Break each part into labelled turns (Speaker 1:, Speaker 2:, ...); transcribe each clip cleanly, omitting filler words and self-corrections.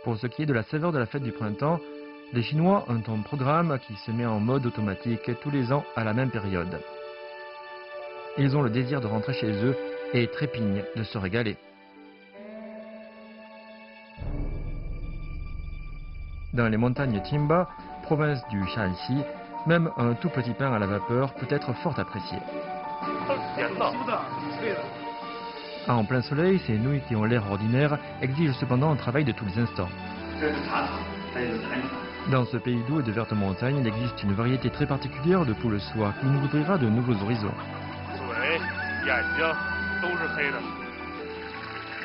Speaker 1: Pour ce qui est de la saveur de la fête du printemps, les Chinois ont un programme qui se met en mode automatique tous les ans à la même période. Ils ont le désir de rentrer chez eux et trépignent de se régaler. Dans les montagnes Timba, province du Shanxi, même un tout petit pain à la vapeur peut être fort apprécié. En plein soleil, ces nouilles qui ont l'air ordinaire exigent cependant un travail de tous les instants. Dans ce pays doux et de vertes montagnes, il existe une variété très particulière de poules soie qui nous ouvrira de nouveaux horizons.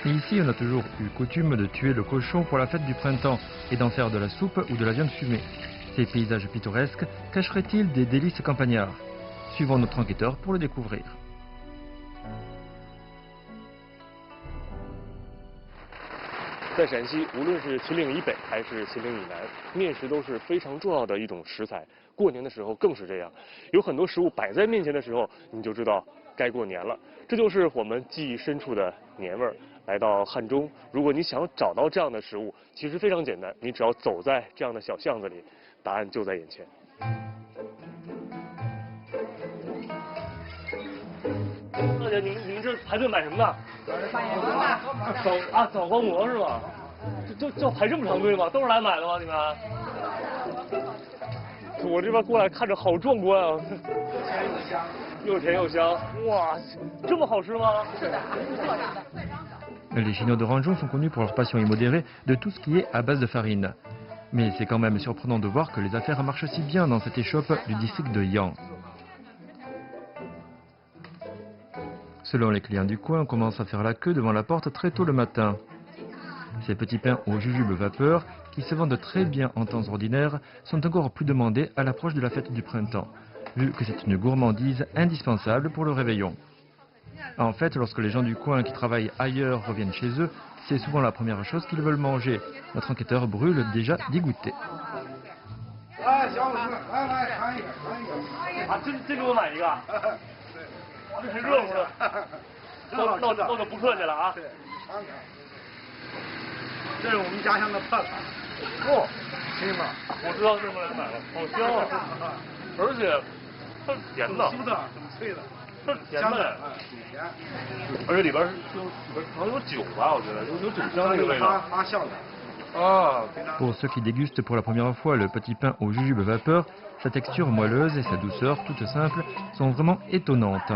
Speaker 1: Et ici, on a toujours eu coutume de tuer le cochon pour la fête du printemps et d'en faire de la soupe ou de la viande fumée. Ces paysages pittoresques cacheraient-ils des délices campagnards? Suivons notre enquêteur pour le découvrir.
Speaker 2: 在陕西，无论是秦岭以北还是秦岭以南，面食都是非常重要的一种食材。过年的时候更是这样，有很多食物摆在面前的时候，你就知道该过年了。这就是我们记忆深处的年味儿。来到汉中，如果你想找到这样的食物，其实非常简单，你只要走在这样的小巷子里，答案就在眼前。大姐，你们这排队买什么呢？ 枣光馍是吧？这排这么长队吗？都是来买的吗？你们？我这边过来看着好壮观啊！又甜又香，哇，这么好吃吗？是的，做的。
Speaker 1: Les Chinois de Ranzhong sont connus pour leur passion immodérée de tout ce qui est à base de farine. Mais c'est quand même surprenant de voir que les affaires marchent si bien dans cette échoppe du district de Yang. Selon les clients du coin, on commence à faire la queue devant la porte très tôt le matin. Ces petits pains aux jujubes vapeur, qui se vendent très bien en temps ordinaire, sont encore plus demandés à l'approche de la fête du printemps, vu que c'est une gourmandise indispensable pour le réveillon. En fait, lorsque les gens du coin qui travaillent ailleurs reviennent chez eux, c'est souvent la première chose qu'ils veulent manger. Notre enquêteur brûle déjà d'y goûter. Pour ceux qui dégustent pour la première fois le petit pain aux jujubes vapeur, sa texture moelleuse et sa douceur toute simple sont vraiment étonnantes.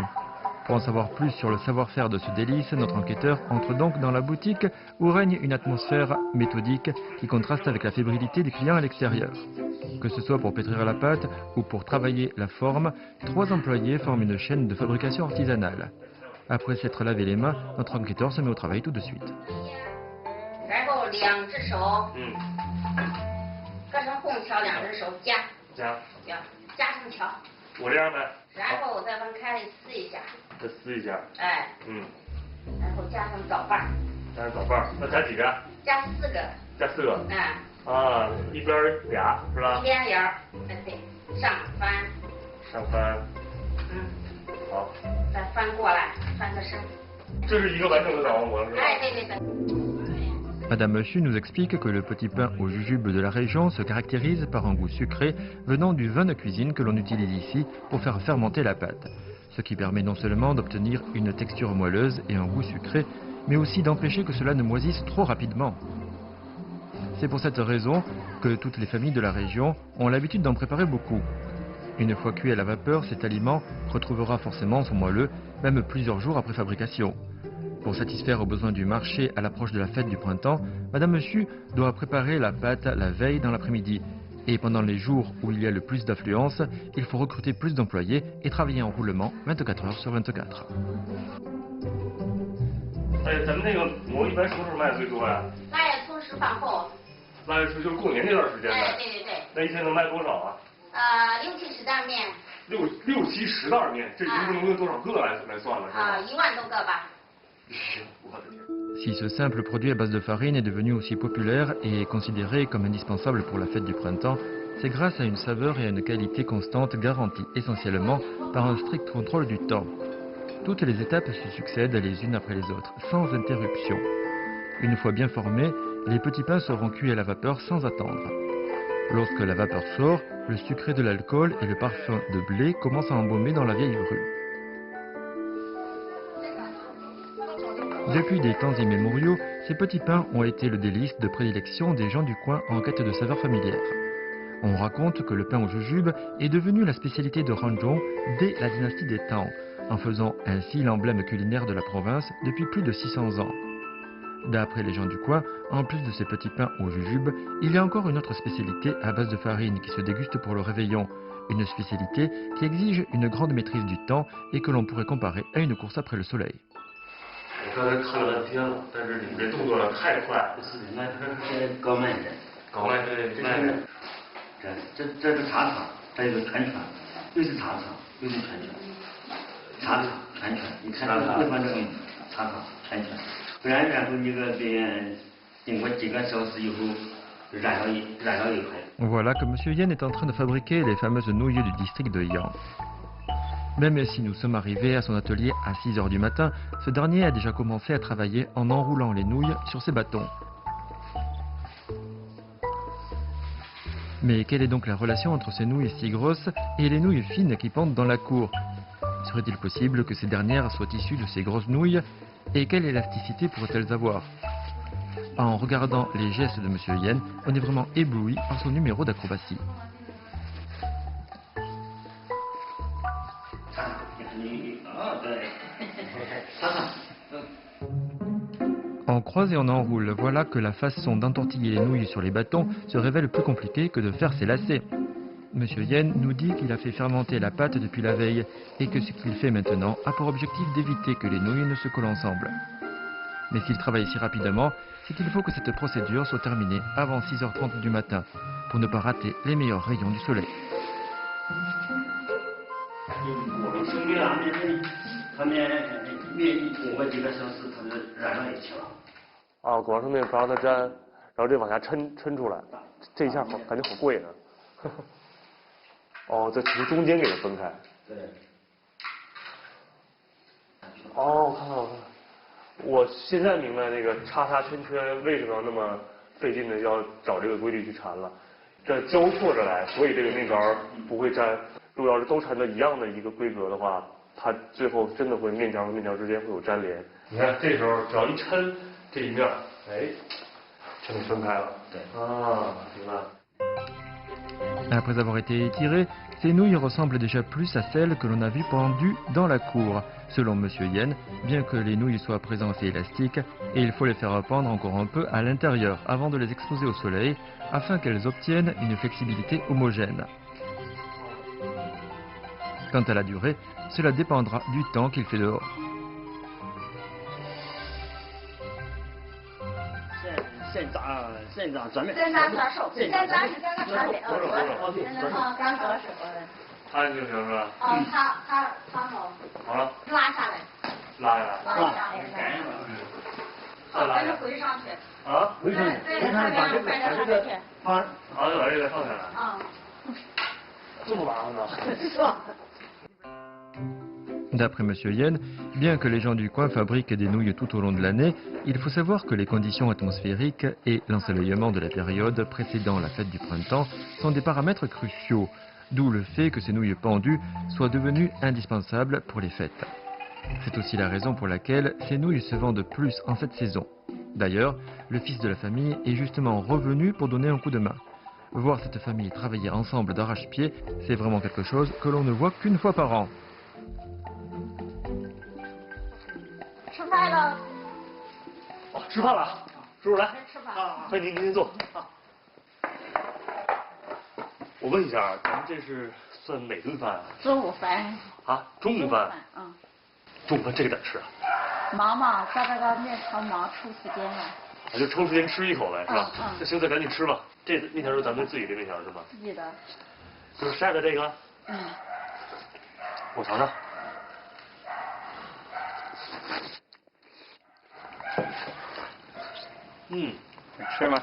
Speaker 1: Pour en savoir plus sur le savoir-faire de ce délice, notre enquêteur entre donc dans la boutique où règne une atmosphère méthodique qui contraste avec la fébrilité des clients à l'extérieur. Que ce soit pour pétrir la pâte ou pour travailler la forme, 3 employés forment une chaîne de fabrication artisanale. Après s'être lavé les mains, notre enquêteur se met au travail tout de suite. Madame Chu nous explique que le petit pain aux jujubes de la région se caractérise par un goût sucré venant du vin de cuisine que l'on utilise ici pour faire fermenter la pâte. Ce qui permet non seulement d'obtenir une texture moelleuse et un goût sucré, mais aussi d'empêcher que cela ne moisisse trop rapidement. C'est pour cette raison que toutes les familles de la région ont l'habitude d'en préparer beaucoup. Une fois cuit à la vapeur, cet aliment retrouvera forcément son moelleux, même plusieurs jours après fabrication. Pour satisfaire aux besoins du marché à l'approche de la fête du printemps, Madame Chu doit préparer la pâte la veille dans l'après-midi. Et pendant les jours où il y a le plus d'affluence, il faut recruter plus d'employés et travailler en roulement 24 heures sur 24.
Speaker 3: 60-70袋面。
Speaker 2: 六七十袋面，这一共能用多少个来算了？是吧
Speaker 3: 1万多个吧。
Speaker 2: 我的天！
Speaker 1: Si ce simple produit à base de farine est devenu aussi populaire et est considéré comme indispensable pour la fête du printemps, c'est grâce à une saveur et à une qualité constante garantie essentiellement par un strict contrôle du temps. Toutes les étapes se succèdent les unes après les autres, sans interruption. Une fois bien formés, les petits pains seront cuits à la vapeur sans attendre. Lorsque la vapeur sort, le sucré de l'alcool et le parfum de blé commencent à embaumer dans la vieille rue. Depuis des temps immémoriaux, ces petits pains ont été le délice de prédilection des gens du coin en quête de saveurs familières. On raconte que le pain au jujube est devenu la spécialité de Ranzhong dès la dynastie des Tang, en faisant ainsi l'emblème culinaire de la province depuis plus de 600 ans. D'après les gens du coin, en plus de ces petits pains au jujube, il y a encore une autre spécialité à base de farine qui se déguste pour le réveillon. Une spécialité qui exige une grande maîtrise du temps et que l'on pourrait comparer à une course après le soleil.
Speaker 2: 我刚才看了半天了，但是你们这动作太快，
Speaker 4: 这高慢点，
Speaker 2: 搞慢这慢点。
Speaker 4: 这是茶厂，还有个全权，又是茶厂，又是全权，茶厂全权，你看日本这个茶厂全权，不然后一个别经过几个小时以后燃烧一块。
Speaker 1: Voilà que M. Yen est en train de fabriquer les fameuses nouilles du district de Yang. Même si nous sommes arrivés à son atelier à 6 h du matin, ce dernier a déjà commencé à travailler en enroulant les nouilles sur ses bâtons. Mais quelle est donc la relation entre ces nouilles si grosses et les nouilles fines qui pendent dans la cour? Serait-il possible que ces dernières soient issues de ces grosses nouilles? Et quelle élasticité pourraient-elles avoir? En regardant les gestes de M. Yen, on est vraiment ébloui par son numéro d'acrobatie. On croise et on enroule, voilà que la façon d'entortiller les nouilles sur les bâtons se révèle plus compliquée que de faire ses lacets. Monsieur Yen nous dit qu'il a fait fermenter la pâte depuis la veille et que ce qu'il fait maintenant a pour objectif d'éviter que les nouilles ne se collent ensemble. Mais s'il travaille si rapidement, c'est qu'il faut que cette procédure soit terminée avant 6 h 30 du matin pour ne pas rater les meilleurs rayons du soleil.
Speaker 2: 啊，裹上面不让它粘，然后这往下抻出来，这一下好感觉好贵呢。哦，在从中间给它分开。
Speaker 4: 对。
Speaker 2: 哦，我看看。我现在明白那个叉叉圈圈为什么要那么费劲的要找这个规律去缠了。这交错着来，所以这个面条不会粘。如果要是都缠的一样的一个规格的话，它最后真的会面条和面条之间会有粘连。你看这时候只要一抻这一面，哎，就给分开了。对。啊，明白。
Speaker 1: Après avoir été étirées, ces nouilles ressemblent déjà plus à celles que l'on a vues pendues dans la cour. Selon M. Yen, bien que les nouilles soient à présent assez élastiques, et il faut les faire pendre encore un peu à l'intérieur avant de les exposer au soleil, afin qu'elles obtiennent une flexibilité homogène. Quant à la durée, cela dépendra du temps qu'il fait dehors.
Speaker 4: 现炸转面，
Speaker 3: 现炸转手，现炸是这个转面，刚左手。
Speaker 2: 插进去就行是吧？
Speaker 3: 它好。
Speaker 2: 好了。
Speaker 3: 拉下来。
Speaker 2: 拉下来。
Speaker 3: 拉下来。
Speaker 2: 再拉。
Speaker 3: 跟着回上去。
Speaker 2: 啊？
Speaker 4: 回上去，把这个放，
Speaker 2: 好，就把这个放下来。
Speaker 3: 啊。
Speaker 2: 这么麻烦呢？
Speaker 3: 是吧？
Speaker 1: D'après M. Yen, bien que les gens du coin fabriquent des nouilles tout au long de l'année, il faut savoir que les conditions atmosphériques et l'ensoleillement de la période précédant la fête du printemps sont des paramètres cruciaux, d'où le fait que ces nouilles pendues soient devenues indispensables pour les fêtes. C'est aussi la raison pour laquelle ces nouilles se vendent plus en cette saison. D'ailleurs, le fils de la famille est justement revenu pour donner un coup de main. Voir cette famille travailler ensemble d'arrache-pied, c'est vraiment quelque chose que l'on ne voit qu'une fois par an.
Speaker 3: 吃饭了。
Speaker 2: 哦，吃饭了，叔叔来，
Speaker 3: 吃饭。
Speaker 2: 快您坐。我问一下，咱们这是算哪顿饭啊？
Speaker 5: 中午饭。
Speaker 2: 啊，中午饭。
Speaker 5: 嗯。
Speaker 2: 中午饭这个得吃啊？
Speaker 5: 忙嘛，在这个面条忙抽时间了。
Speaker 2: 就抽时间吃一口呗，是吧？
Speaker 5: 嗯。
Speaker 2: 那行，再赶紧吃吧。这面条是咱们自己的面条是吧？
Speaker 5: 自己的。
Speaker 2: 就是晒的这个。
Speaker 5: 嗯。
Speaker 2: 我尝尝。嗯，
Speaker 6: 是吗？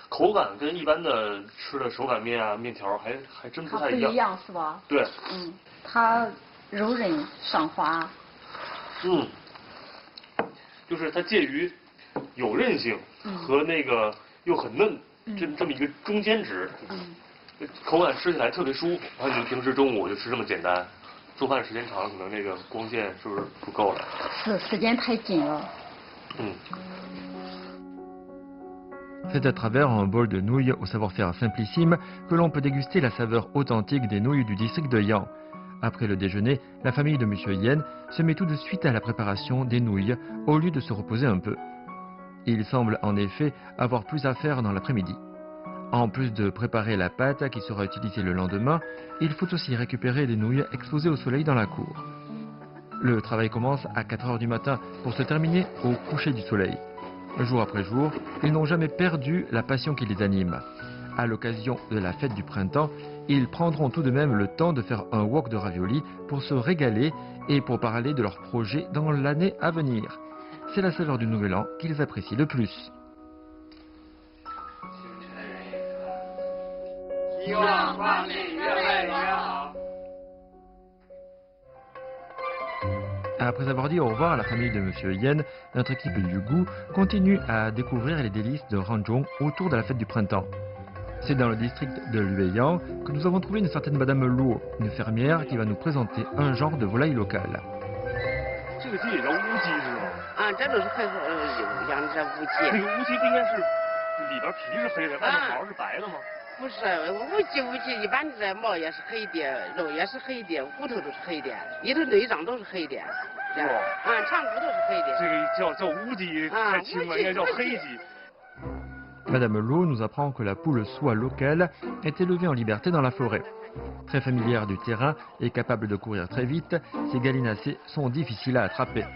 Speaker 2: 口感跟一般的吃的手擀面啊、面条还真不
Speaker 5: 它
Speaker 2: 太一样。
Speaker 5: 不一样是吧？
Speaker 2: 对。
Speaker 5: 嗯，它柔韧上滑。
Speaker 2: 嗯。就是它介于有韧性和那个又很嫩，这么一个中间值。口感吃起来特别舒服。然后你平时中午就吃这么简单，做饭时间长了，可能那个光线是不是不够了？
Speaker 5: 是，时间太紧了。
Speaker 2: 嗯。
Speaker 1: C'est à travers un bol de nouilles au savoir-faire simplissime que l'on peut déguster la saveur authentique des nouilles du district de Yang. Après le déjeuner, la famille de M. Yen se met tout de suite à la préparation des nouilles au lieu de se reposer un peu. Il semble en effet avoir plus à faire dans l'après-midi. En plus de préparer la pâte qui sera utilisée le lendemain, il faut aussi récupérer des nouilles exposées au soleil dans la cour. Le travail commence à 4 heures du matin pour se terminer au coucher du soleil. Jour après jour, ils n'ont jamais perdu la passion qui les anime. À l'occasion de la fête du printemps, ils prendront tout de même le temps de faire un wok de ravioli pour se régaler et pour parler de leurs projets dans l'année à venir. C'est la saveur du Nouvel An qu'ils apprécient le plus. Après avoir dit au revoir à la famille de M. Yen, notre équipe du goût continue à découvrir les délices de Ranzhong autour de la fête du printemps. C'est dans le district de Lueyang que nous avons trouvé une certaine Madame Luo, une fermière qui va nous présenter un genre de volaille locale.
Speaker 2: 这个鸡也叫乌鸡是吗？
Speaker 7: 啊，这都是很养的这乌鸡。
Speaker 2: 这个乌鸡不应该是里边皮是黑的，外面毛是白的吗？
Speaker 7: 不是，乌鸡一般这毛也是黑的，肉也是黑的，骨头都是黑的，里头内脏都是黑的。这样，长骨头是黑的。
Speaker 2: 这个叫乌鸡，太轻了，应该叫黑鸡。
Speaker 1: Madame Lo nous apprend que la poule soie locale est élevée en liberté dans la forêt. Très familière du terrain et capable de courir très vite, ces gallinacés sont difficiles à attraper.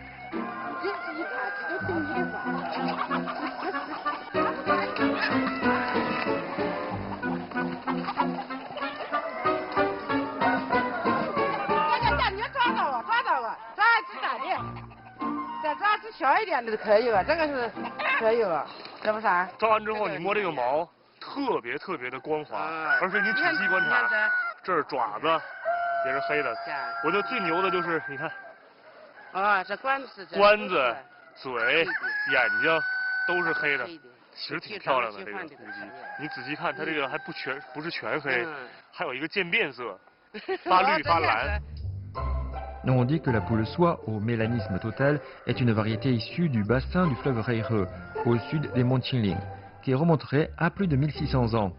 Speaker 7: Ah,
Speaker 2: 抓完之后，你摸这个毛，特别的光滑，而且你仔细观察，这儿爪子也是黑的。我觉得最牛的就是你看，
Speaker 7: 啊，这关子、
Speaker 2: 嘴、眼睛都是黑的，其实挺漂亮的这个乌鸡。你仔细看，它这个还不是全黑，还有一个渐变色，发绿发蓝。
Speaker 1: On dit que la poule soie au mélanisme total est une variété issue du bassin du fleuve Reihe, au sud des monts Qingling, qui remonterait à plus de 1600 ans.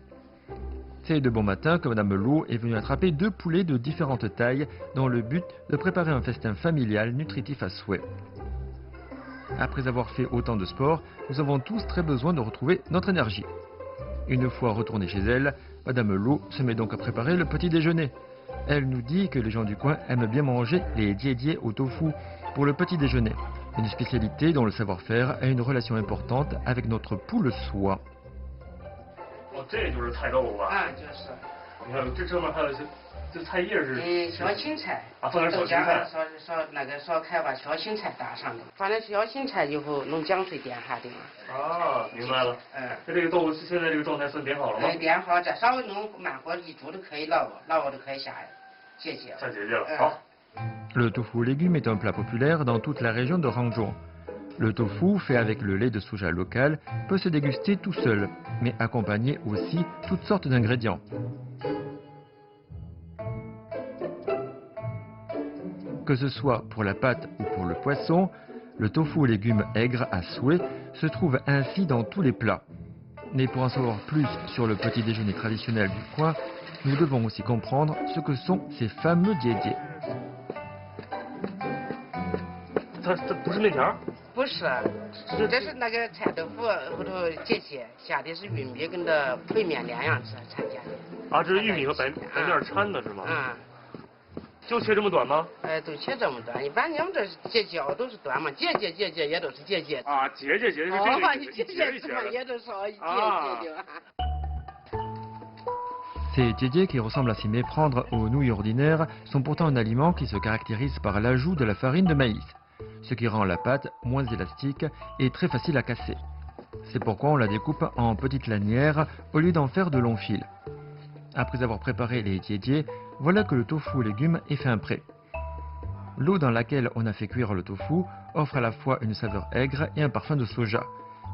Speaker 1: C'est de bon matin que Madame Lo est venue attraper 2 poulets de différentes tailles dans le but de préparer un festin familial nutritif à souhait. Après avoir fait autant de sport, nous avons tous très besoin de retrouver notre énergie. Une fois retournée chez elle, Madame Lo se met donc à préparer le petit déjeuner. Elle nous dit que les gens du coin aiment bien manger les diedier au tofu pour le petit déjeuner, une spécialité dont le savoir-faire a une relation importante avec notre poule soie.
Speaker 2: 哦，这就是菜豆腐吧？
Speaker 7: 啊，就是。
Speaker 2: 你看这上面还有这菜叶是。
Speaker 7: 小青菜。
Speaker 2: 啊，放点小青菜。
Speaker 7: 烧开把小青菜打上的，放点小青菜以后弄姜水点下的嘛。
Speaker 2: 啊，明白了。这个豆腐现在这个状态算点好了吗？
Speaker 7: 点好，再稍微弄慢火一煮就可以捞就可以下结节。
Speaker 2: 下结节了，好。
Speaker 1: Le tofu aux légumes est un plat populaire dans toute la région de Ranzhong. Le tofu, fait avec le lait de soja local, peut se déguster tout seul, mais accompagner aussi toutes sortes d'ingrédients. Que ce soit pour la pâte ou pour le poisson, le tofu aux légumes aigres à souhait se trouve ainsi dans tous les plats. Mais pour en savoir plus sur le petit déjeuner traditionnel du coin, nous devons aussi comprendre ce que sont ces fameux diedier.
Speaker 2: 它不是面条？
Speaker 7: 不是，这是那个菜豆腐后头节节下的是玉米跟这烩面两样子掺加的。
Speaker 2: 啊，这是玉米和白面掺的是吗？就切这么短吗？
Speaker 7: 都切这么短，一般你们这结节都是短嘛，节节也都是节节。
Speaker 2: 啊，节节是这个
Speaker 7: 节节也都是一节节的。
Speaker 1: Ces jiejie qui ressemblent à s'y méprendre aux nouilles ordinaires sont pourtant un aliment qui se caractérise par l'ajout de la farine de maïs, ce qui rend la pâte moins élastique et très facile à casser. C'est pourquoi on la découpe en petites lanières au lieu d'en faire de longs fils. Après avoir préparé les jiejie, voilà que le tofu légumes est fin prêt. L'eau dans laquelle on a fait cuire le tofu offre à la fois une saveur aigre et un parfum de soja,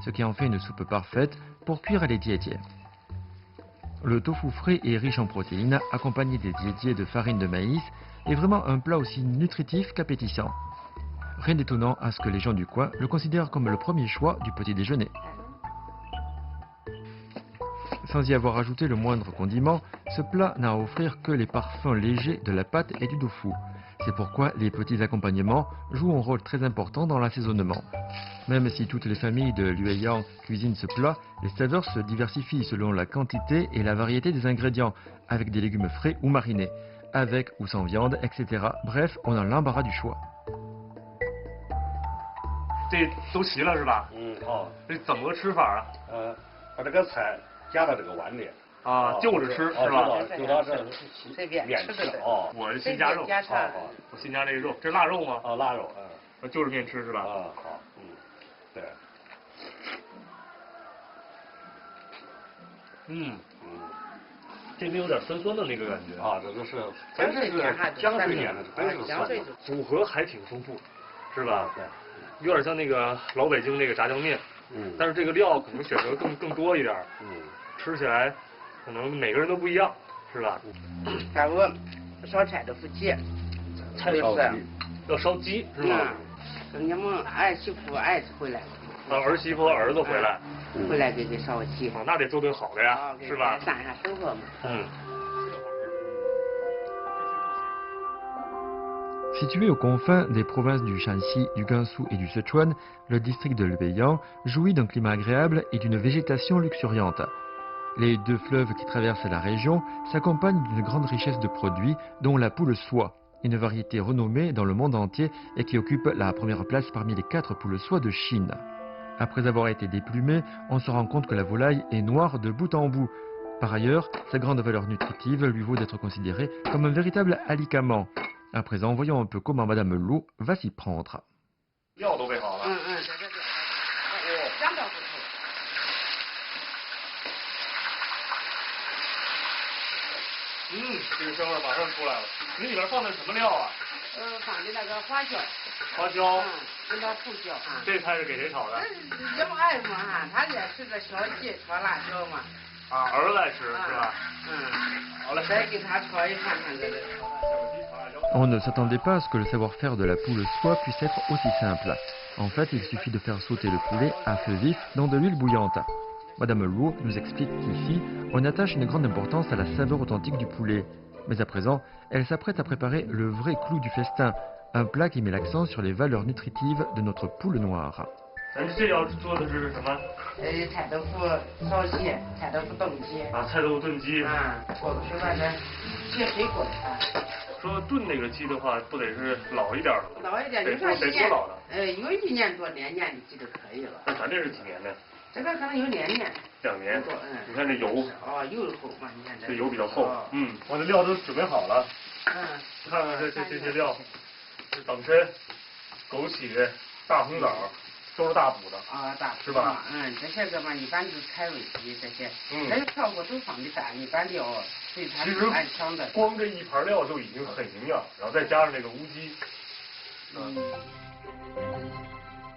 Speaker 1: ce qui en fait une soupe parfaite pour cuire les jiejie. Le tofu frais et riche en protéines, accompagné des jiejie de farine de maïs, est vraiment un plat aussi nutritif qu'appétissant. Rien d'étonnant à ce que les gens du coin le considèrent comme le premier choix du petit déjeuner. Sans y avoir ajouté le moindre condiment, ce plat n'a à offrir que les parfums légers de la pâte et du tofu. C'est pourquoi les petits accompagnements jouent un rôle très important dans l'assaisonnement. Même si toutes les familles de Lueyang cuisinent ce plat, les saveurs se diversifient selon la quantité et la variété des ingrédients, avec des légumes frais ou marinés, avec ou sans viande, etc. Bref, on a l'embarras du choix.
Speaker 2: 这都齐了是吧？
Speaker 6: 好，
Speaker 2: 这怎么个吃法啊？
Speaker 6: 把这个菜夹到这个碗里。
Speaker 2: 就着吃是吧？
Speaker 6: 就到这
Speaker 7: 随便
Speaker 6: 面吃哦。
Speaker 2: 我新加肉，我新加这个肉，这腊肉吗？
Speaker 6: 腊肉，
Speaker 2: 就是面吃是吧？
Speaker 6: 好，对。
Speaker 2: 这边有点酸酸的那个感觉
Speaker 6: 这个是，真是江水面的，真是酸的。
Speaker 2: 组合还挺丰富，是吧？
Speaker 6: 对。
Speaker 2: 有点像那个老北京那个炸酱面，但是这个料可能选择更多一点，吃起来可能每个人都不一样，是吧？
Speaker 7: 下午烧菜豆腐鸡，
Speaker 2: 菜豆腐要烧鸡是吧？
Speaker 7: 你们儿媳妇儿子回来，
Speaker 2: 儿媳妇儿子回来，
Speaker 7: 回来给烧鸡，
Speaker 2: 那得做顿好的呀，是吧？
Speaker 7: 散下生活嘛。
Speaker 1: Situé aux confins des provinces du Shanxi, du Gansu et du Sichuan, le district de Lueyang jouit d'un climat agréable et d'une végétation luxuriante. Les deux fleuves qui traversent la région s'accompagnent d'une grande richesse de produits, dont la poule soie, une variété renommée dans le monde entier et qui occupe la première place parmi les 4 poules soie de Chine. Après avoir été déplumée, on se rend compte que la volaille est noire de bout en bout. Par ailleurs, sa grande valeur nutritive lui vaut d'être considérée comme un véritable alicament. À présent, voyons un peu comment Madame Lu va s'y prendre.
Speaker 2: 料都备好了。
Speaker 7: 两道不错。
Speaker 2: 这个香味马上出来了。你里边放的什么料啊？
Speaker 7: 放的那个花椒。
Speaker 2: 花椒。
Speaker 7: 跟到胡椒。
Speaker 2: 这菜是给谁炒的？
Speaker 7: 也不爱嘛哈，他爱吃这小鸡炒辣椒嘛。
Speaker 2: 儿子爱吃是吧？好嘞。
Speaker 7: 再给他炒一盘看这个。
Speaker 1: On ne s'attendait pas à ce que le savoir-faire de la poule soie puisse être aussi simple. En fait, il suffit de faire sauter le poulet à feu vif dans de l'huile bouillante. Madame Lu nous explique qu'ici, on attache une grande importance à la saveur authentique du poulet. Mais à présent, elle s'apprête à préparer le vrai clou du festin, un plat qui met l'accent sur les valeurs nutritives de notre poule noire.
Speaker 2: 咱这要做的是什么？
Speaker 7: 菜豆腐烧鸡，菜豆腐炖鸡。
Speaker 2: 菜豆腐炖鸡。
Speaker 7: 我们说那个鸡水果
Speaker 2: 说炖那个鸡的话，不得是老一点的吗？
Speaker 7: 老一点，
Speaker 2: 得多老的？
Speaker 7: 有1年多2年的鸡就可以了。
Speaker 2: 那咱这是几年的？
Speaker 7: 这个可能有2年。
Speaker 2: 2年。你看这油。
Speaker 7: 油厚嘛，你看
Speaker 2: 这油比较厚。我的料都准备好了。看看这些料，是党参、枸杞、大红枣。 都是大补的
Speaker 7: 大补
Speaker 2: 是吧？
Speaker 7: 这些个嘛，一般都是开胃鸡这些，这个调过都放的淡，一般料对它是按强的。
Speaker 2: 光这一盘料就已经很营养，然后再加上这个乌鸡。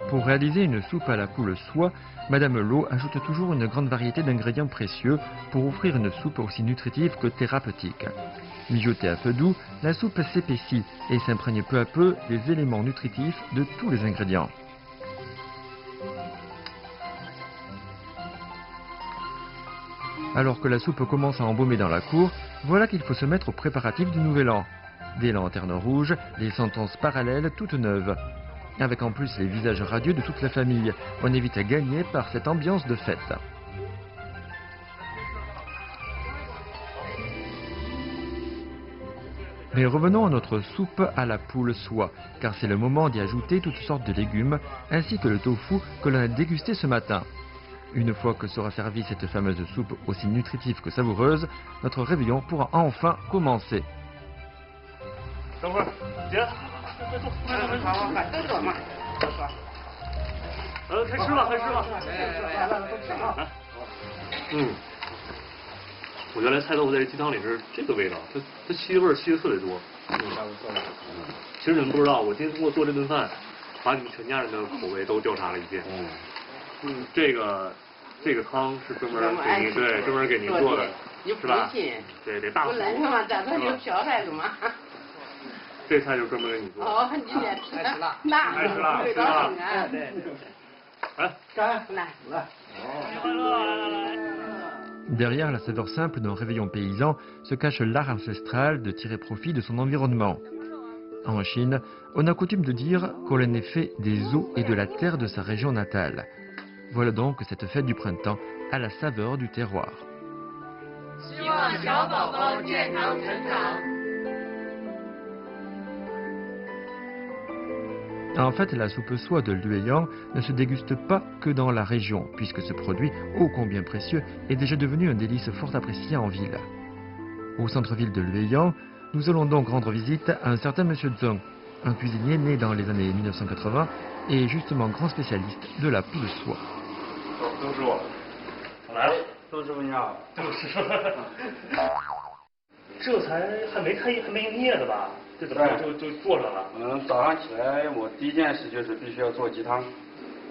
Speaker 1: Pour réaliser une soupe à la poule soie, Madame Lu ajoute toujours une grande variété d'ingrédients précieux pour offrir une soupe aussi nutritive que thérapeutique. Mijotée à feu doux, la soupe s'épaissit et s'imprègne peu à peu des éléments nutritifs de tous les ingrédients. Alors que la soupe commence à embaumer dans la cour, voilà qu'il faut se mettre aux préparatifs du Nouvel An. Des lanternes rouges, des sentences parallèles toutes neuves. Avec en plus les visages radieux de toute la famille, on est vite gagné par cette ambiance de fête. Mais revenons à notre soupe à la poule soie, car c'est le moment d'y ajouter toutes sortes de légumes, ainsi que le tofu que l'on a dégusté ce matin. Une fois que sera servie cette fameuse soupe aussi nutritive que savoureuse, notre réveillon pourra enfin commencer.
Speaker 2: 等会儿，姐，快坐，
Speaker 7: 快都坐嘛，都坐。
Speaker 2: 开吃吧，开吃吧。我原来菜豆腐在鸡汤里是这个味道，它吸味吸的特别多。其实你们不知道，我今天通过做这顿饭，把你们全家人的口味都调查了一遍。这个汤是专门给您专门给您做的，是吧？对，得大火。
Speaker 7: 本来嘛，咱这就漂来了嘛。
Speaker 2: 这菜就专门给你做。
Speaker 7: 哦，你爱吃辣，
Speaker 2: 爱吃辣，
Speaker 7: 味道很啊。
Speaker 2: 来，
Speaker 7: 来。
Speaker 1: Derrière la saveur simple d'un réveillon paysan se cache l'art ancestral de tirer profit de son environnement. En Chine, on a coutume de dire qu'on est fait des eaux et de la terre de sa région natale. Voilà donc cette fête du printemps à la saveur du terroir. En fait, la soupe soie de Lueyang ne se déguste pas que dans la région, puisque ce produit, ô combien précieux, est déjà devenu un délice fort apprécié en ville. Au centre-ville de Lueyang, nous allons donc rendre visite à un certain Monsieur Zhong, un cuisinier né dans les années 1980 et justement grand spécialiste de la poule soie.
Speaker 2: 曾师傅，我来了。
Speaker 6: 周师傅你好。
Speaker 2: 周师傅，这才还没营业的吧？这怎么就做上了？
Speaker 6: 早上起来我第一件事就是必须要做鸡汤。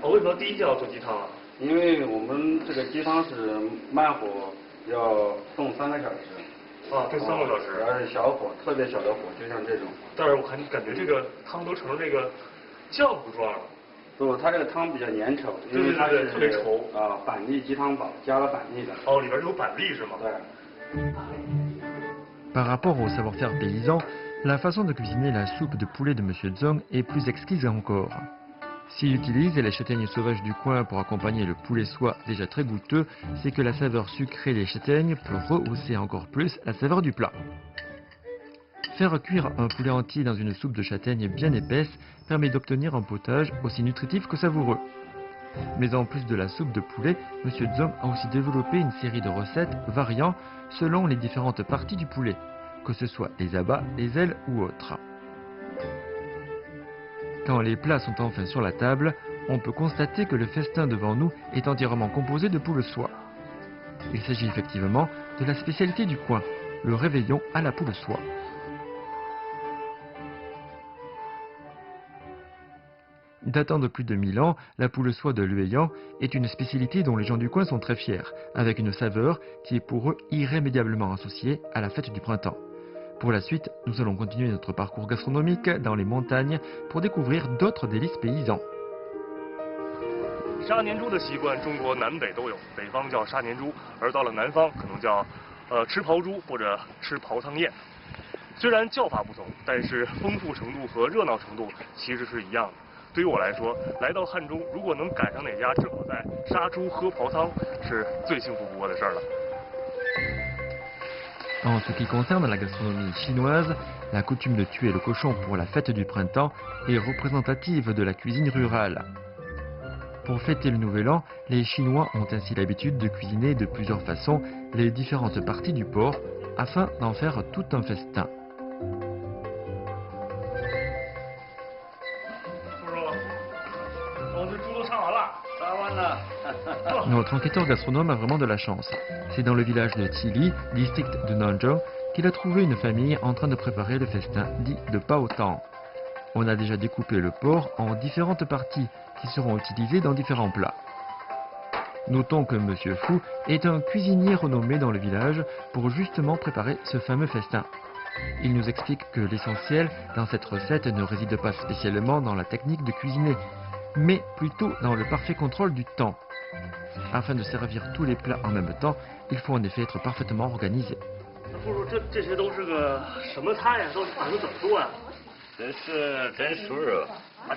Speaker 2: 为什么第一件要做鸡汤啊？
Speaker 6: 因为我们这个鸡汤是慢火要炖3个小时。
Speaker 2: 炖3个小时。
Speaker 6: 主要是小火，特别小的火，就像这种。
Speaker 2: 但是我感觉这个汤都成这个浆糊状了。
Speaker 6: 不，它这个汤比较粘稠，因为它是
Speaker 2: 特别稠
Speaker 6: 板栗鸡汤煲，加了板栗的。
Speaker 2: 里边有板栗是吗？
Speaker 6: 对。
Speaker 1: Par rapport au savoir-faire paysan, la façon de cuisiner la soupe de poulet de Monsieur Zhong est plus exquise encore. S'il utilise les châtaignes sauvages du coin pour accompagner le poulet soie déjà très goûteux, c'est que la saveur sucrée des châtaignes peut rehausser encore plus la saveur du plat. Faire cuire un poulet entier dans une soupe de châtaigne bien épaisse permet d'obtenir un potage aussi nutritif que savoureux. Mais en plus de la soupe de poulet, Monsieur Zhong a aussi développé une série de recettes variant selon les différentes parties du poulet, que ce soit les abats, les ailes ou autres. Quand les plats sont enfin sur la table, on peut constater que le festin devant nous est entièrement composé de poule soie. Il s'agit effectivement de la spécialité du coin, le réveillon à la poule soie. Datant de plus de 1000 ans, la poule soie de Lueyang est une spécialité dont les gens du coin sont très fiers, avec une saveur qui est pour eux irrémédiablement associée à la fête du printemps. Pour la suite, nous allons continuer notre parcours gastronomique dans les montagnes pour découvrir d'autres délices paysans.
Speaker 2: 杀年猪的习惯，中国南北都有，北方叫杀年猪，而到了南方可能叫吃刨猪或者吃刨汤宴。虽然叫法不同，但是丰富程度和热闹程度其实是一样的。对于我来说，来到汉中，如果能赶上哪家正好在杀猪喝刨汤，是最幸福不过的事儿了。
Speaker 1: En ce qui concerne la gastronomie chinoise, la coutume de tuer le cochon pour la fête du printemps est représentative de la cuisine rurale. Pour fêter le nouvel an, les Chinois ont ainsi l'habitude de cuisiner de plusieurs façons les différentes parties du porc afin d'en faire tout un festin. Notre enquêteur gastronome a vraiment de la chance. C'est dans le village de Qili, district de Nanzhou, qu'il a trouvé une famille en train de préparer le festin dit de Pao Tang. On a déjà découpé le porc en différentes parties qui seront utilisées dans différents plats. Notons que Monsieur Fu est un cuisinier renommé dans le village pour justement préparer ce fameux festin. Il nous explique que l'essentiel dans cette recette ne réside pas spécialement dans la technique de cuisiner, mais plutôt dans le parfait contrôle du temps. Afin de servir tous les plats en même temps, il faut en effet être parfaitement organisé.
Speaker 2: 这些都是个什么菜呀？都怎么做呀？
Speaker 8: 这是真素肉。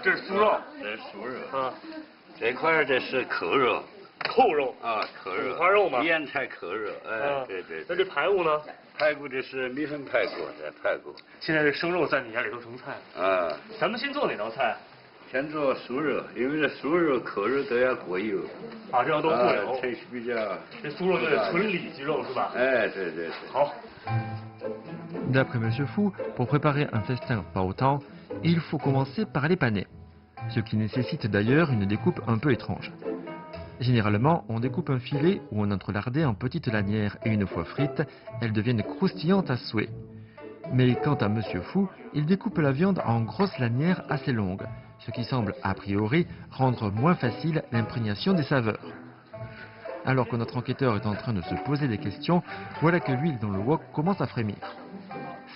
Speaker 2: 这是酥肉。
Speaker 8: 这是素肉。这块这是扣肉。
Speaker 2: 扣肉。
Speaker 8: 扣肉。
Speaker 2: 五花肉吗？
Speaker 8: 腌菜扣肉。对。
Speaker 2: 那这排骨呢？
Speaker 8: 排骨这是米粉排骨，这排骨。
Speaker 2: 现在这生肉在你眼里都成菜了。咱们先做哪道菜？
Speaker 8: 先做素肉，因为这素肉、扣肉都要过油。
Speaker 2: 啊，这样都过油。
Speaker 8: 程序比较。
Speaker 2: 这酥肉就得纯里脊肉是吧？
Speaker 8: 哎，对对对。
Speaker 2: 好。
Speaker 1: D'après Monsieur Fou, pour préparer un festin pas autant, il faut commencer par les panais, ce qui nécessite d'ailleurs une découpe un peu étrange. Généralement, on découpe un filet ou un entrelardé en petites lanières et une fois frites, elles deviennent croustillantes à souhait. Mais quant à Monsieur Fou, il découpe la viande en grosses lanières assez longues, ce qui semble a priori rendre moins facile l'imprégnation des saveurs. Alors que notre enquêteur est en train de se poser des questions, voilà que l'huile dans le wok commence à frémir.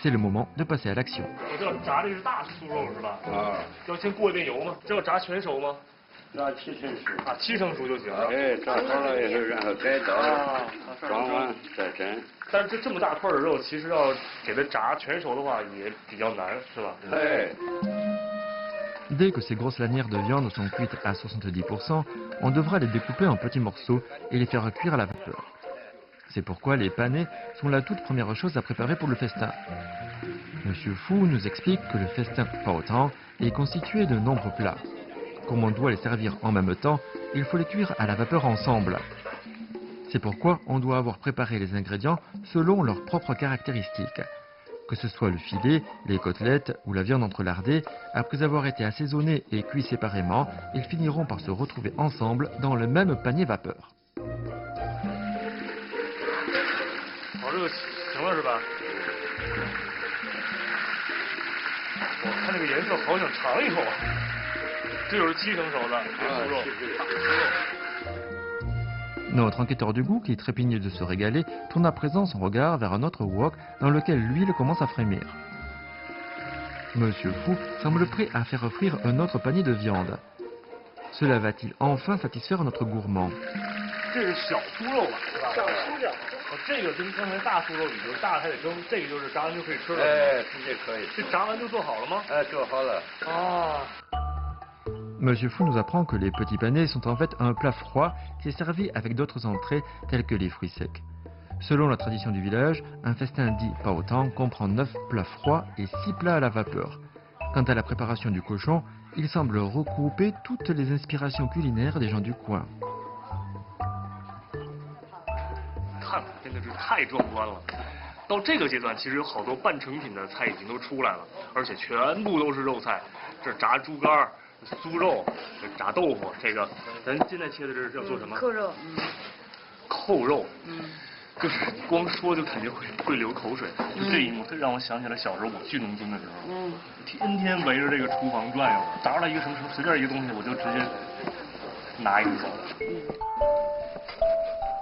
Speaker 1: C'est le moment de passer à l'action.
Speaker 2: 我这炸这是大酥肉是吧？啊。要先过一遍油吗？这要炸全熟吗？
Speaker 8: 炸7成熟。
Speaker 2: 啊，7成熟就行。
Speaker 8: 哎，炸好了以后，然后改刀，装完再蒸。
Speaker 2: 但是这么大块的肉，其实要给它炸全熟的话也比较难，是吧？
Speaker 8: 哎。
Speaker 1: Dès que ces grosses lanières de viande sont cuites à 70%, on devra les découper en petits morceaux et les faire cuire à la vapeur. C'est pourquoi les panais sont la toute première chose à préparer pour le festin. Monsieur Fou nous explique que le festin pas autant est constitué de nombreux plats. Comme on doit les servir en même temps, il faut les cuire à la vapeur ensemble. C'est pourquoi on doit avoir préparé les ingrédients selon leurs propres caractéristiques. Que ce soit le filet, les côtelettes ou la viande entrelardée, après avoir été assaisonnés et cuits séparément, ils finiront par se retrouver ensemble dans le même panier vapeur.
Speaker 2: 好，这个行了是吧？我看这个颜色好想尝一口啊！这就是7成熟的酥肉。
Speaker 1: Notre enquêteur du goût, qui trépigne de se régaler, tourne à présent son regard vers un autre wok dans lequel l'huile commence à frémir. Monsieur Fou semble prêt à faire frire un autre panier de viande. Cela va-t-il enfin satisfaire notre gourmand?
Speaker 2: 这是小酥肉吧，是吧？小酥肉。这个跟刚才大酥肉比，就是大还得蒸，这个就是炸完就可以吃了。
Speaker 8: 哎，直接可以。
Speaker 2: 这炸完就做好了吗？
Speaker 8: 哎，做好了。
Speaker 2: 啊。
Speaker 1: Monsieur Fou nous apprend que les petits panais sont en fait un plat froid qui est servi avec d'autres entrées telles que les fruits secs. Selon la tradition du village, un festin dit pas autant comprend 9 plats froids et 6 plats à la vapeur. Quant à la préparation du cochon, il semble regrouper toutes les inspirations culinaires des gens du coin.
Speaker 2: 看，真的是太壮观了。到这个阶段，其实有好多半成品的菜已经都出来了，而且全部都是肉菜。这炸猪肝、酥肉、炸豆腐，这个咱现在切的这是要做什么？
Speaker 3: 扣肉。
Speaker 2: 扣肉。就是光说就感觉会流口水。就这一幕，这让我想起了小时候我去农村的时候，天天围着这个厨房转悠，炸出来一个什么随便一个东西，我就直接拿一个走。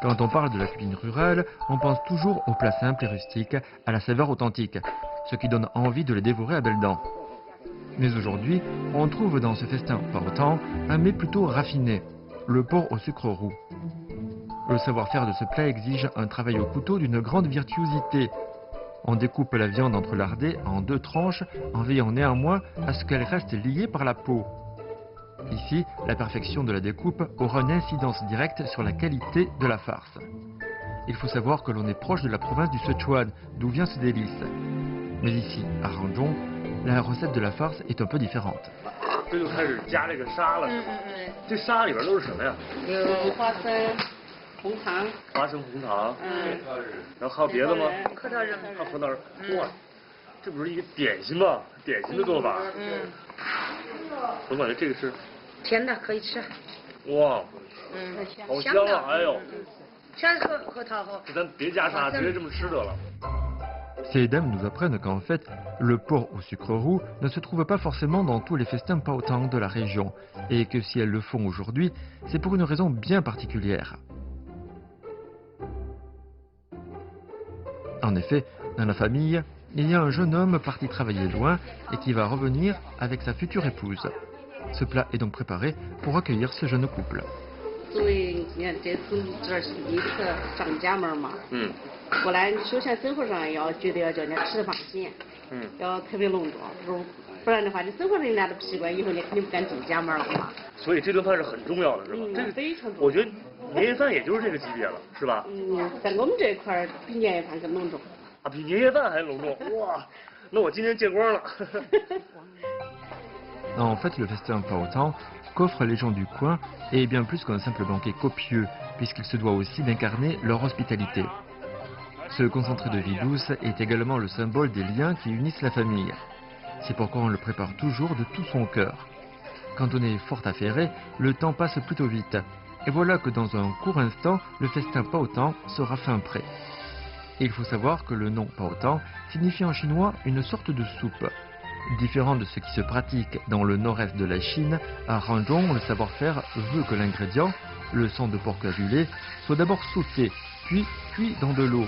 Speaker 1: Quand on parle de la cuisine rurale, on pense toujours aux plats simples et rustiques, à la saveur authentique, ce qui donne envie de les dévorer à belles dents. Mais aujourd'hui, on trouve dans ce festin pas autant un mets plutôt raffiné, le porc au sucre roux. Le savoir-faire de ce plat exige un travail au couteau d'une grande virtuosité. On découpe la viande entrelardée en 2 tranches en veillant néanmoins à ce qu'elle reste liée par la peau. Ici, la perfection de la découpe aura une incidence directe sur la qualité de la farce. Il faut savoir que l'on est proche de la province du Sichuan, d'où vient ce délice. Mais ici, à Ranzhong, la recette de la farce est un peu différente.
Speaker 2: 这就开始加这个沙了。这沙里边都是什么呀？
Speaker 7: 有花生、红糖。
Speaker 2: 花生、红糖。然后还有别的吗？
Speaker 3: 核桃仁。
Speaker 2: 还有核桃仁。哇，这不是一个点心吗？点心的做法。我感觉这个是。
Speaker 3: 甜的可以吃。
Speaker 2: 哇，好香啊！哎呦，
Speaker 3: 全是核桃和。
Speaker 2: 咱别加沙，直接这么吃得了。
Speaker 1: Ces dames nous apprennent qu'en fait, le porc au sucre roux ne se trouve pas forcément dans tous les festins pas autant de la région, et que si elles le font aujourd'hui, c'est pour une raison bien particulière. En effet, dans la famille, il y a un jeune homme parti travailler loin et qui va revenir avec sa future épouse. Ce plat est donc préparé pour accueillir ce jeune couple.
Speaker 7: 作为你看这次这是第一次上家门嘛，过来首先生活上要觉得要叫人家吃得放心，要特别隆重，不然的话，你生活人家都不习惯，以后你肯定不敢进家门了嘛。
Speaker 2: 所以这顿饭是很重要的，是吧？这个
Speaker 7: 非常重要。
Speaker 2: 我觉得年夜饭也就是这个级别了，是吧？
Speaker 7: 在我们这一块比年夜饭更隆重。
Speaker 2: 啊，比年夜饭还隆重，哇！那我今天见光了。
Speaker 1: En fait, le festin Paotang qu'offrent les gens du coin est bien plus qu'un simple banquet copieux, puisqu'il se doit aussi d'incarner leur hospitalité. Ce concentré de vie douce est également le symbole des liens qui unissent la famille. C'est pourquoi on le prépare toujours de tout son cœur. Quand on est fort affairé, le temps passe plutôt vite. Et voilà que dans un court instant, le festin Paotang sera fin prêt. Et il faut savoir que le nom Paotang signifie en chinois une sorte de soupe. Différent de ce qui se pratique dans le nord-est de la Chine, à Ranzhong, le savoir-faire veut que l'ingrédient, le sang de porc coagulé, soit d'abord sauté, puis cuit dans de l'eau.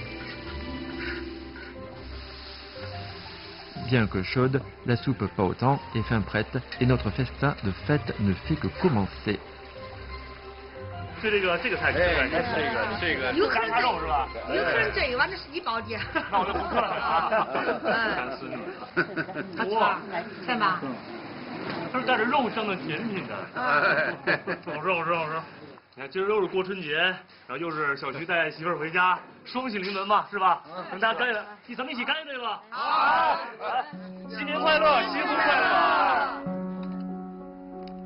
Speaker 1: Bien que chaude, la soupe Paotang est fin prête et notre festin de fête ne fait que commencer.
Speaker 2: 是这个菜，这个
Speaker 7: 有可能
Speaker 2: 大肉是吧？
Speaker 7: 有可能这一碗的是一包的。
Speaker 2: 那我就不客了啊！
Speaker 7: 嗯，
Speaker 2: 思女，
Speaker 7: 他吃吧，看吧。
Speaker 2: 它是带着肉香的甜品的，好吃好吃好吃。你看，今儿又是过春节，然后又是小徐带媳妇儿回家，双喜临门嘛，是吧？跟大家干了，咱们一起干对吧？好，来，新年快乐，新婚快乐！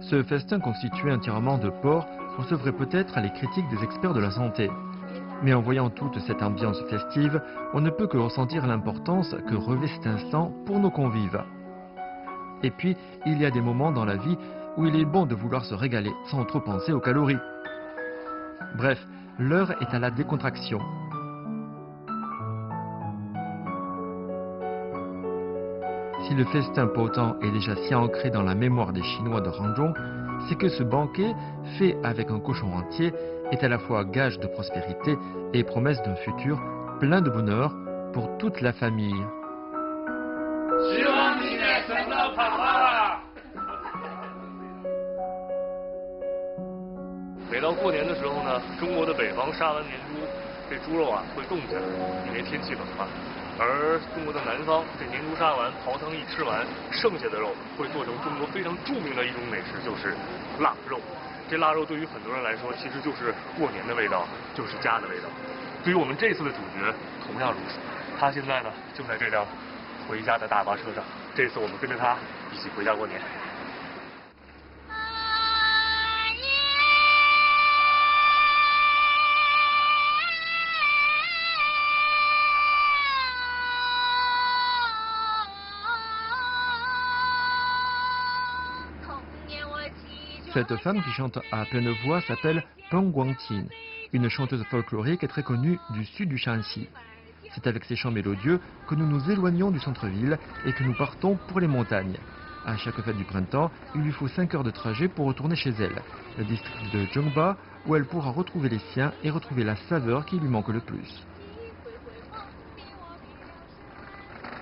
Speaker 1: Ce festin constitué entièrement de porc recevrait peut-être les critiques des experts de la santé. Mais en voyant toute cette ambiance festive, on ne peut que ressentir l'importance que revêt cet instant pour nos convives. Et puis, il y a des moments dans la vie où il est bon de vouloir se régaler sans trop penser aux calories. Bref, l'heure est à la décontraction. Si le festin Paotang est déjà si ancré dans la mémoire des Chinois de Ranzhong, c'est que ce banquet, fait avec un cochon entier, est à la fois gage de prospérité et promesse d'un futur plein de bonheur pour toute la famille.
Speaker 2: 每到过年的时候呢，中国的北方杀完年猪，这猪肉啊会冻起来，因为天气冷嘛。而中国的南方，这年猪杀完，刨汤一吃完，剩下的肉会做成中国非常著名的一种美食，就是腊肉。这腊肉对于很多人来说，其实就是过年的味道，就是家的味道。对于我们这次的主角，同样如此。他现在呢就在这辆回家的大巴车上，这次我们跟着他一起回家过年。
Speaker 1: Cette femme qui chante à pleine voix s'appelle Peng Guangqin, une chanteuse folklorique très connue du sud du Shanxi. C'est avec ses chants mélodieux que nous nous éloignons du centre-ville et que nous partons pour les montagnes. À chaque fête du printemps, il lui faut 5 heures de trajet pour retourner chez elle, le district de Zhongba, où elle pourra retrouver les siens et retrouver la saveur qui lui manque le plus.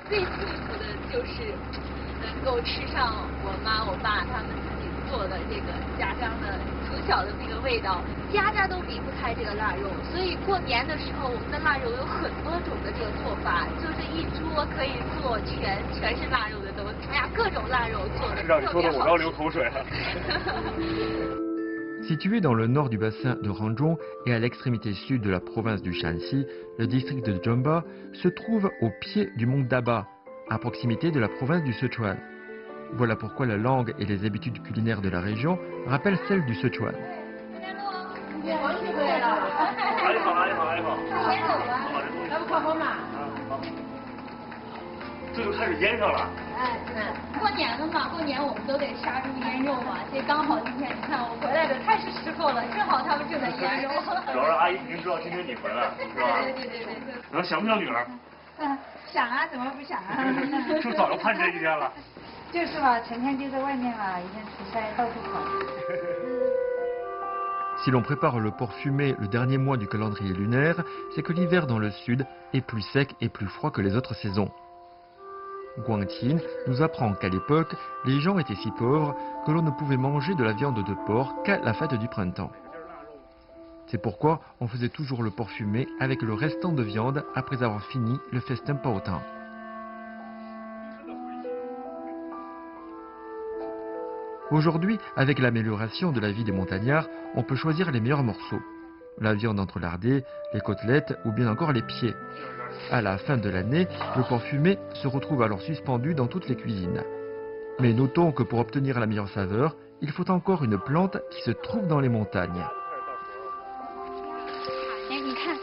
Speaker 3: 最幸福的就是能够吃上我妈我爸他们自己做的这个家乡的从小的那个味道，家家都离不开这个腊肉。所以过年的时候，我们的腊肉有很多种的这个做法，就是一桌可以做全是腊肉的东西，哎呀，各种腊肉做的特别好吃。让你说的我都要流口水了。
Speaker 1: Situé dans le nord du bassin de Ranzhong et à l'extrémité sud de la province du Shanxi, le district de Zhongba se trouve au pied du mont Daba, à proximité de la province du Sichuan. Voilà pourquoi la langue et les habitudes culinaires de la région rappellent celles du Sichuan.
Speaker 2: 这就开始腌上了。
Speaker 5: 过年了嘛，过年我们都得杀猪腌肉嘛，所以刚好今天你看我回来的太是时候了，正好他们正在腌肉。
Speaker 2: 主要是阿姨肯定知道今天你回来，是吧？
Speaker 5: 对。
Speaker 2: 然后想不想女儿？
Speaker 5: 想啊，怎么不想啊？
Speaker 2: 是不是早就盼这一天了？
Speaker 5: 就是嘛，成天就在外面嘛，一天出差到处跑。
Speaker 1: Si l'on prépare le porc fumé le dernier mois du calendrier lunaire, c'est que l'hiver dans le sud est plus sec et plus froid que les autres saisons. Guangqin nous apprend qu'à l'époque, les gens étaient si pauvres que l'on ne pouvait manger de la viande de porc qu'à la fête du printemps. C'est pourquoi on faisait toujours le porc fumé avec le restant de viande après avoir fini le festin Paotang. Aujourd'hui, avec l'amélioration de la vie des montagnards, on peut choisir les meilleurs morceaux. La viande entrelardée, les côtelettes ou bien encore les pieds. À la fin de l'année, le porc fumé se retrouve alors suspendu dans toutes les cuisines. Mais notons que pour obtenir la meilleure saveur, il faut encore une plante qui se trouve dans les montagnes.
Speaker 5: 哎，你看，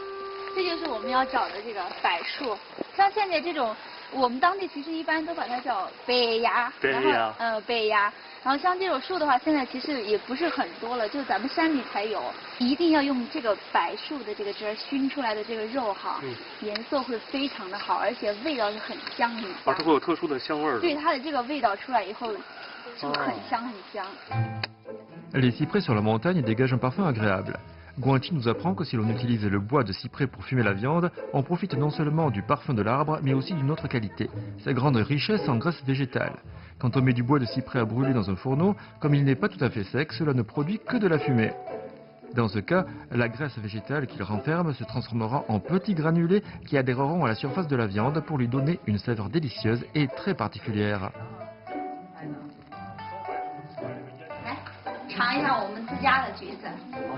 Speaker 5: 这就是我们要找的这个柏树。像现在这种，我们当地其实一般都把它叫白鸦，白鸦。然后像这种树的话，现在其实也不是很多了，就咱们山里才有。一定要用这个柏树的这个汁儿熏出来的这个肉哈，颜色会非常的好，而且味道是很香很香。
Speaker 2: 它会有特殊的香味儿。
Speaker 5: 对，它的这个味道出来以后，就很香很香。
Speaker 1: Les cyprès sur la montagne dégagent un parfum agréable. Guanqi nous apprend que si l'on utilise le bois de cyprès pour fumer la viande, on profite non seulement du parfum de l'arbre, mais aussi d'une autre qualité, sa grande richesse en graisse végétale. Quand on met du bois de cyprès à brûler dans un fourneau, comme il n'est pas tout à fait sec, cela ne produit que de la fumée. Dans ce cas, la graisse végétale qu'il renferme se transformera en petits granulés qui adhéreront à la surface de la viande pour lui donner une saveur délicieuse et très particulière.
Speaker 5: 尝一下我们自家的橘子。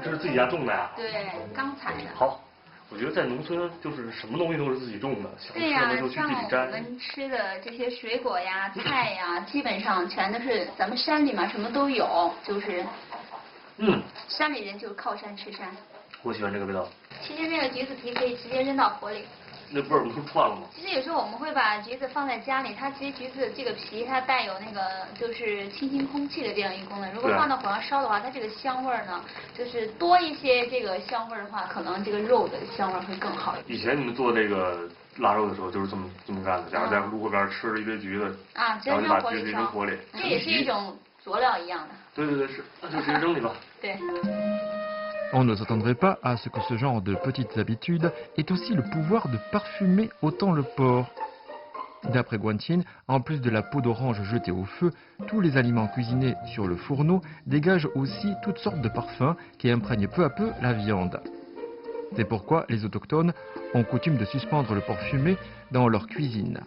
Speaker 2: 这是自己家种的呀？
Speaker 5: 对，刚采的。
Speaker 2: 好，我觉得在农村就是什么东西都是自己种的，想吃什么就去地里摘。
Speaker 5: 像我们吃的这些水果呀、菜呀，基本上全都是咱们山里面什么都有，就是。山里人就靠山吃山。
Speaker 2: 我喜欢这个味道。
Speaker 5: 其实那个橘子皮可以直接扔到火里。
Speaker 2: 那味儿不是串了吗？
Speaker 5: 其实有时候我们会把橘子放在家里，它其实橘子这个皮它带有那个就是清新空气的这样一个功能。如果放到火上烧的话，它这个香味儿呢，就是多一些这个香味儿的话，可能这个肉的香味儿会更好。
Speaker 2: 以前你们做这个腊肉的时候就是这么干的，假如在路边吃一堆橘子，然后就把橘子扔火里，
Speaker 5: 这也是一种佐料一样的。
Speaker 2: 对，是，那就直接扔里吧。
Speaker 5: 对。
Speaker 1: On ne s'attendrait pas à ce que ce genre de petites habitudes ait aussi le pouvoir de parfumer autant le porc. D'après Guanqi, en plus de la peau d'orange jetée au feu, tous les aliments cuisinés sur le fourneau dégagent aussi toutes sortes de parfums qui imprègnent peu à peu la viande. C'est pourquoi les autochtones ont coutume de suspendre le porc fumé dans leur cuisine.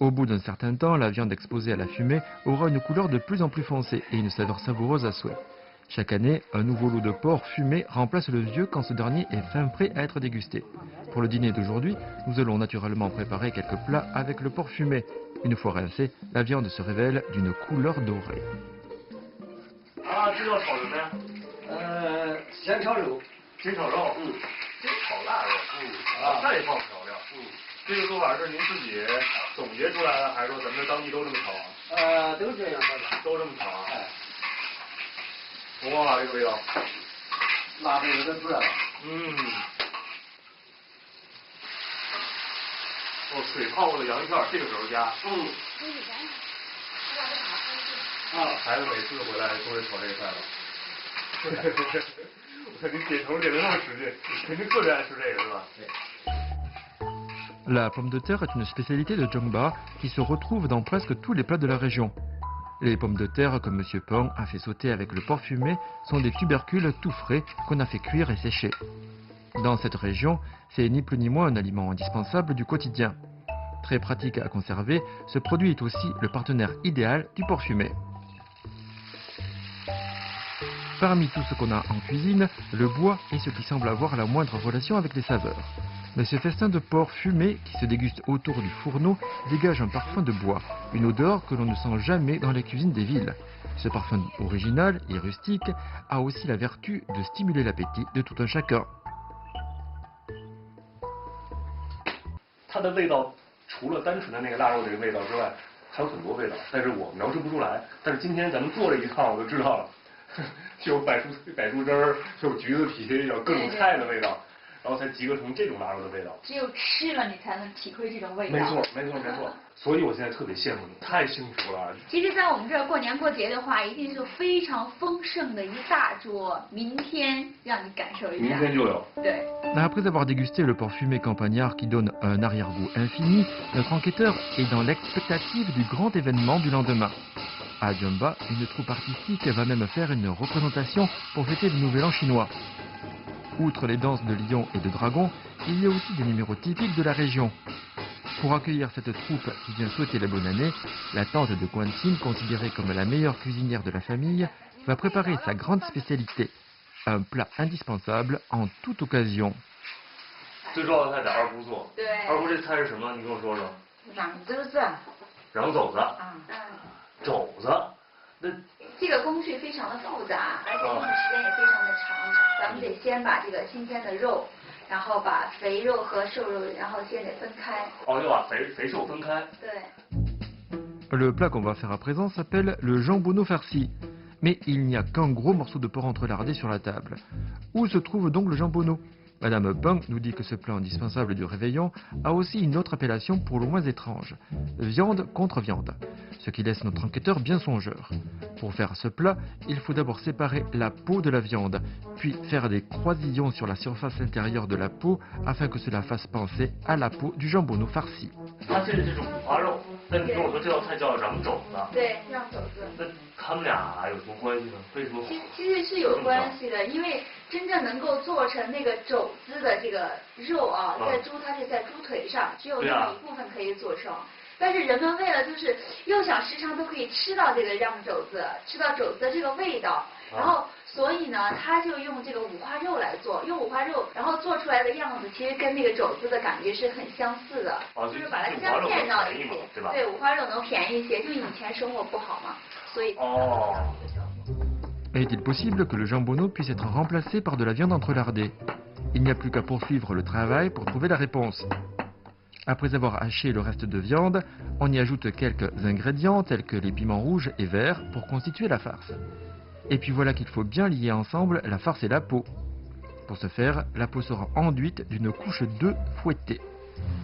Speaker 1: Au bout d'un certain temps, la viande exposée à la fumée aura une couleur de plus en plus foncée et une saveur savoureuse à souhait. Chaque année, un nouveau lot de porc fumé remplace le vieux quand ce dernier est fin prêt à être dégusté. Pour le dîner d'aujourd'hui, nous allons naturellement préparer quelques plats avec le porc fumé. Une fois rincé, la viande se révèle d'une couleur dorée.
Speaker 2: 啊，这叫炒什么呀？
Speaker 4: 先炒肉。
Speaker 2: 先炒肉。先炒腊肉。再放调料。这个做法是您自己总结出来的，还是说咱们当地都这么炒啊？
Speaker 4: 都这样炒。
Speaker 2: 都这么炒啊？哇，这个味道，
Speaker 4: 辣味有点出来了。
Speaker 2: 水泡过的洋芋片，这个时候加。孩子每次回来都会炒这个菜了。我看你点头点的那么使劲，肯定特别爱吃这个是吧？
Speaker 1: La pomme de terre est une spécialité de Zhongba qui se retrouve dans presque tous les plats de la région. Les pommes de terre que M. Peng a fait sauter avec le porc fumé sont des tubercules tout frais qu'on a fait cuire et sécher. Dans cette région, c'est ni plus ni moins un aliment indispensable du quotidien. Très pratique à conserver, ce produit est aussi le partenaire idéal du porc fumé. Parmi tout ce qu'on a en cuisine, le bois est ce qui semble avoir la moindre relation avec les saveurs. Mais ce festin de porc fumé qui se déguste autour du fourneau dégage un parfum de bois, une odeur que l'on ne sent jamais dans les cuisines des villes. Ce parfum original et rustique a aussi la vertu de stimuler l'appétit de tout un chacun.
Speaker 2: 它的味道除了单纯的那个腊肉这个味道之外，还有很多味道，但是我描述不出来。但是今天咱们做这一趟，我就知道了，有柏树汁儿，有橘子皮，有各种菜的味道。 然后才集合成这种腊肉的味道。
Speaker 5: 只有吃了，你才能体会这种味道。
Speaker 2: 没错。所以我现在特别羡慕你，太幸福了。
Speaker 5: 其实，在我们这儿过年过节的话，一定是非常丰盛的一大桌。明天让你感受一下。
Speaker 2: 明天就有。
Speaker 5: 对。
Speaker 1: Après avoir dégusté le porc fumé campagnard qui donne un arrière-goût infini, notre enquêteur est dans l'expectative du grand événement du lendemain. À Zhongba, une troupe artistique va même faire une représentation pour fêter le Nouvel An chinois. Outre les danses de lions et de dragons, il y a aussi des numéros typiques de la région. Pour accueillir cette troupe qui vient souhaiter la bonne année, la tante de Guanqi, considérée comme la meilleure cuisinière de la famille, va préparer sa grande spécialité, un plat indispensable en toute occasion.
Speaker 2: 最重要的菜在二姑做。
Speaker 5: 对。
Speaker 2: 二姑这菜是什么？你跟我说说。
Speaker 9: 瓤肘子。
Speaker 2: 瓤肘子。这肘子，那
Speaker 3: 这个工序非常的复杂，而且用的时间也非常的长。咱们得先把这个新鲜的肉，然后把肥肉和瘦肉，然后先得分开。
Speaker 2: 哦，要把肥瘦分开。
Speaker 3: 对。
Speaker 1: Le plat qu'on va faire à présent s'appelle le jambonneau farci. Mais il n'y a qu'un gros morceau de porc entrelardé sur la table. Où se trouve donc le jambonneau? Madame Peng nous dit que ce plat indispensable du réveillon a aussi une autre appellation pour le moins étrange, viande contre viande, ce qui laisse notre enquêteur bien songeur. Pour faire ce plat, il faut d'abord séparer la peau de la viande, puis faire des croisillons sur la surface intérieure de la peau afin que cela fasse penser à la peau du jambonneau farci.
Speaker 2: 它这是五花肉，那你跟我说这道菜叫瓤肘子。
Speaker 3: 对，瓤肘子。
Speaker 2: 那他们俩有什么关系呢？为什么？
Speaker 3: 其实是有关系的，因为真正能够做成那个肘子的这个肉啊，它是在猪腿上，只有那么一部分可以做成。但是人们为了就是又想时常都可以吃到这个瓤肘子，吃到肘子的这个味道，然后所以呢，他就用这个五花肉来做，用五花肉，然后做出来的样子其实跟那个肘子的感觉是很相似的，就是把它镶嵌到一起。对，五花肉能便宜一些，就以前生活不好嘛，所以。哦。
Speaker 1: Est-il possible que le jambonneau puisse être remplacé par de la viande entrelardée? Il n'y a plus qu'à poursuivre le travail pour trouver la réponse. Après avoir haché le reste de viande, on y ajoute quelques ingrédients tels que les piments rouges et verts pour constituer la farce. Et puis voilà qu'il faut bien lier ensemble la farce et la peau. Pour ce faire, la peau sera enduite d'une couche d'œufs fouettés.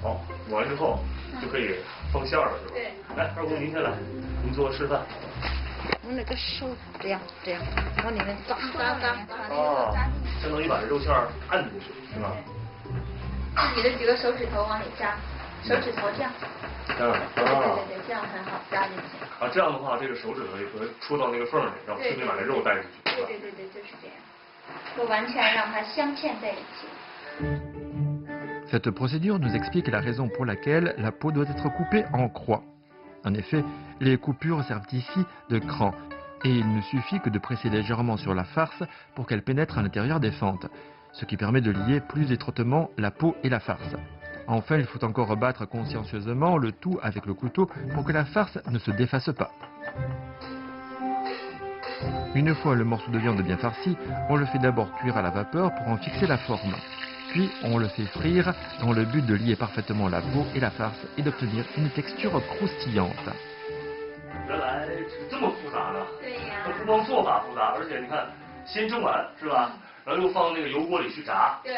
Speaker 2: 好，抹完之后就可以放馅了，是吧？对。来，二姑您先来，您做示范。
Speaker 9: 用那个手这样往里面扎。
Speaker 2: 哦，相当于把这肉馅按进去，是吧？
Speaker 3: 自己的几个手指头往里扎，手指头这样。对，这样很好扎进去。
Speaker 2: 啊，这样的话，这个手指头也会戳到那个缝里，然后顺便把那肉带进去。
Speaker 3: 对，就是这样，就完全让它镶嵌在一起。
Speaker 1: Cette procédure nous explique la raison pour laquelle la peau doit être coupée en croix. En effet, les coupures servent ici de cran, et il ne suffit que de presser légèrement sur la farce pour qu'elle pénètre à l'intérieur des fentes, ce qui permet de lier plus étroitement la peau et la farce. Enfin, il faut encore battre consciencieusement le tout avec le couteau pour que la farce ne se défasse pas. Une fois le morceau de viande bien farci, on le fait d'abord cuire à la vapeur pour en fixer la forme. Puis on le fait frire dans le but de lier parfaitement la peau et la farce et d'obtenir une texture croustillante.
Speaker 2: 原来是这么复杂的，对呀。它不光做法复杂，而且你看，先蒸完是吧？然后又放那个油锅里去炸。对。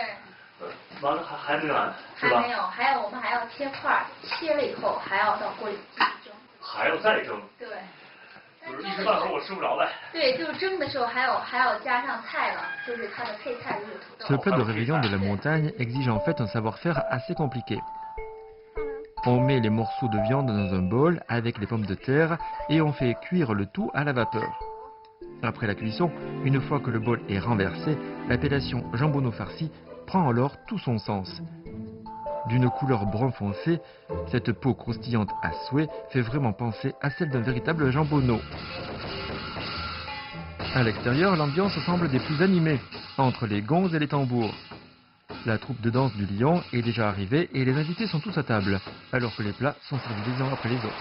Speaker 2: 完了还没完，是吧？
Speaker 3: 还有我们还要切块，切了以后还要到锅里继续蒸。
Speaker 2: 还要再蒸。对。就是一时半会儿我吃不着呗。
Speaker 3: 对，就是蒸的时候还要加上菜了，就是它的配菜就是土豆。
Speaker 1: Ce plat de réveillon de la montagne exige en fait un savoir-faire assez compliqué. On met les morceaux de viande dans un bol avec les pommes de terre et on fait cuire le tout à la vapeur. Après la cuisson, une fois que le bol est renversé, l'appellation jambonneau farci prend alors tout son sens. D'une couleur brun foncé, cette peau croustillante à souhait fait vraiment penser à celle d'un véritable jambonneau. À l'extérieur, l'ambiance semble des plus animées, entre les gongs et les tambours. La troupe de danse du Lion est déjà arrivée et les invités sont tous à table, alors que les plats sont servis les uns après les autres.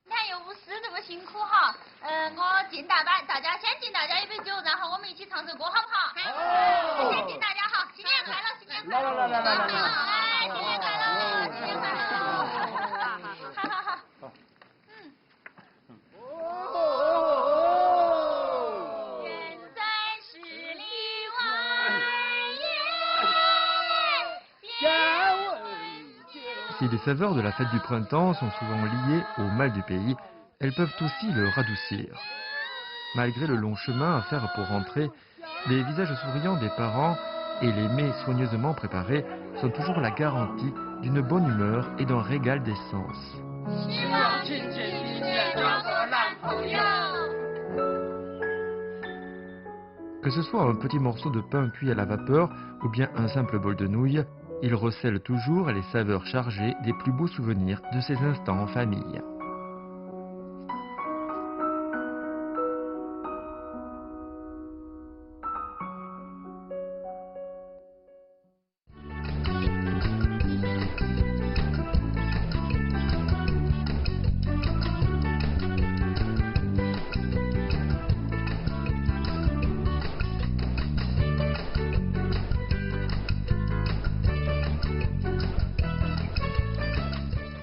Speaker 5: 你看有舞狮这么辛苦哈，我敬大家，先敬大家一杯酒，然后我们一起唱首歌好不好？好。先敬大家哈，新年快乐，新年快乐，来，新年快乐，新年快乐，好。
Speaker 1: Si les saveurs de la fête du printemps sont souvent liées au mal du pays, elles peuvent aussi le radoucir. Malgré le long chemin à faire pour rentrer, les visages souriants des parents et les mets soigneusement préparés sont toujours la garantie d'une bonne humeur et d'un régal des sens. Que ce soit un petit morceau de pain cuit à la vapeur ou bien un simple bol de nouilles, il recèle toujours les saveurs chargées des plus beaux souvenirs de ces instants en famille.